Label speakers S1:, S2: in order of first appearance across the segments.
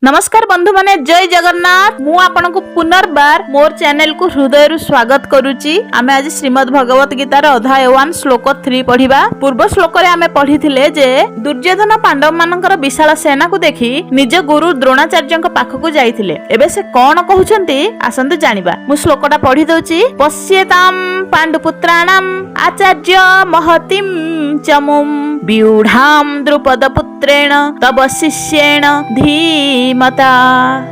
S1: नमस्कार बंधु माने जय जगन्नाथ मु आपनको पुनर्बार मोर चैनल को हृदय स्वागत करूची। आमे आज श्रीमद् भगवत गीतार अध्याय 1 श्लोक 3 पढ़िबा। पूर्व श्लोक रे आमे पढ़िथिले जे दुर्योधन पांडव मानकर विशाल सेना को देखि निज गुरु द्रोणाचार्यଙ୍କ पाखକୁ जाइथिले। एबे से कोन कहउछंती आसंतु जानिबा। मु श्लोकटा पढ़ि दउची। पश्येताम पांडुपुत्राणाम आचार्य महतिम चमुम व्यूढ़ाम द्रुपद पुत्रेण तव शिष्येण धीमता।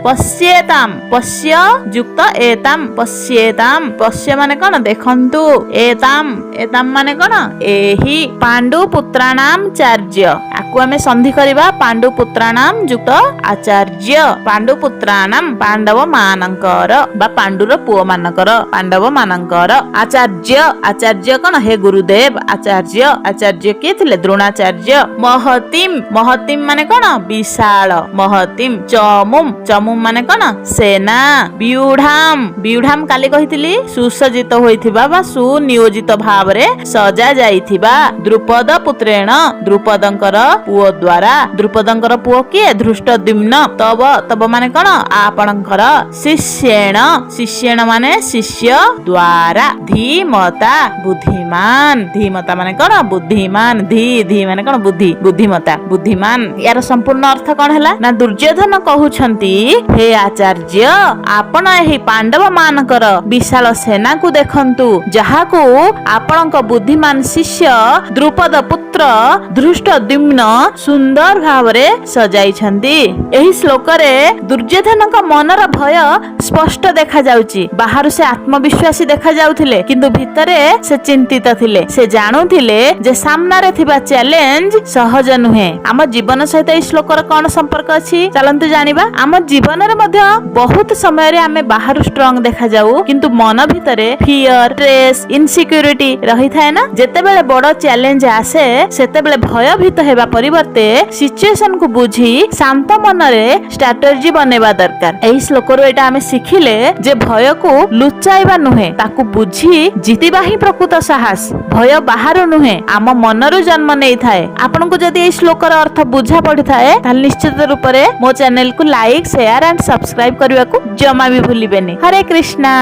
S1: पश्येताम पश्य युक्त एताम पश्येताम पश्य माने कोन देखंतु एताम एताम माने कोन एही पांडु पुत्राणाम चार्य आकु आमे संधि करबा पांडु पुत्राणाम युक्त आचार्य पांडु पुत्राणाम पांडव मानकर बा पांडुर पुओ मानकर पांडव मानकर आचार्य आचार्य कोन हे गुरुदेव आचार्य आचार्य के थिले द्रोणाचार्य महतिम महतिम माने कोन विशाल महतिम चमुम चमुम माने कोन सेना व्यूढ़ाम व्यूढ़ाम काली कहितली सुसज्जित होइथिबा बा सुनियोजित भावरे सजा जाइथिबा द्रुपद पुत्रेण द्रुपदंकर पुओ द्वारा द्रुपदंकर पुओ किए धृष्टद्युम्न तब तब माने कोन आपणंकर शिष्येण शिष्येण माने शिष्य द्वारा धीमता बुद्धिमान धीमता माने कोन बुद्धिमान धी धी माने कोन बुद्धि बुद्धिमता बुद्धिमान यार संपूर्ण अर्थ कोन हला ना दुर्योधन कहउछंती हे आचार्य आपण एही पांडव मानकर विशाल सेना को देखंतु जहाकू आपणक बुद्धिमान शिष्य द्रुपद पुत्र धृष्टद्युम्न सुंदर भावरे सजाइछंती। एही श्लोक रे दुर्योधनक मनर भय स्पष्ट देखा जाउची। बाहर से आत्मविश्वासी देखा जाउथिले किंतु भितरे से चिंतित थिले। से जानुथिले जे सामना रे थिबा चैलेंज सहज नुहे। आम जीवन सहित एही श्लोकर कोन संपर्क अछि चलंतु जानिबा। आम जीवन रे मध्य बहुत समय रे आमे बाहर स्ट्रांग देखा जाऊ किंतु मन भितरे फियर स्ट्रेस इनसिक्योरिटी रही थाए ना। जेते बेले बड़ चैलेंज आसे सेते बेले भयभीत हेबा परिवर्ते सिचुएशन को बुझी शांत मन रे स्ट्रेटजी बनेबा दरकार। एही श्लोक रो एटा आमे सिखिले जे भय को लुचाइबा नुहे ताकू बुझी जीतिबा ही प्रकृत साहस। भय बाहर नुहे आम मनरु जन्म नै थाए। आपनको जदी एही श्लोकर अर्थ बुझा पड़ी थाए ताल निश्चित रूप रे मो चैनल को लाइक शेयर एंड सब्सक्राइब करबा को जमा भी भूलिबेनी। हरे कृष्णा।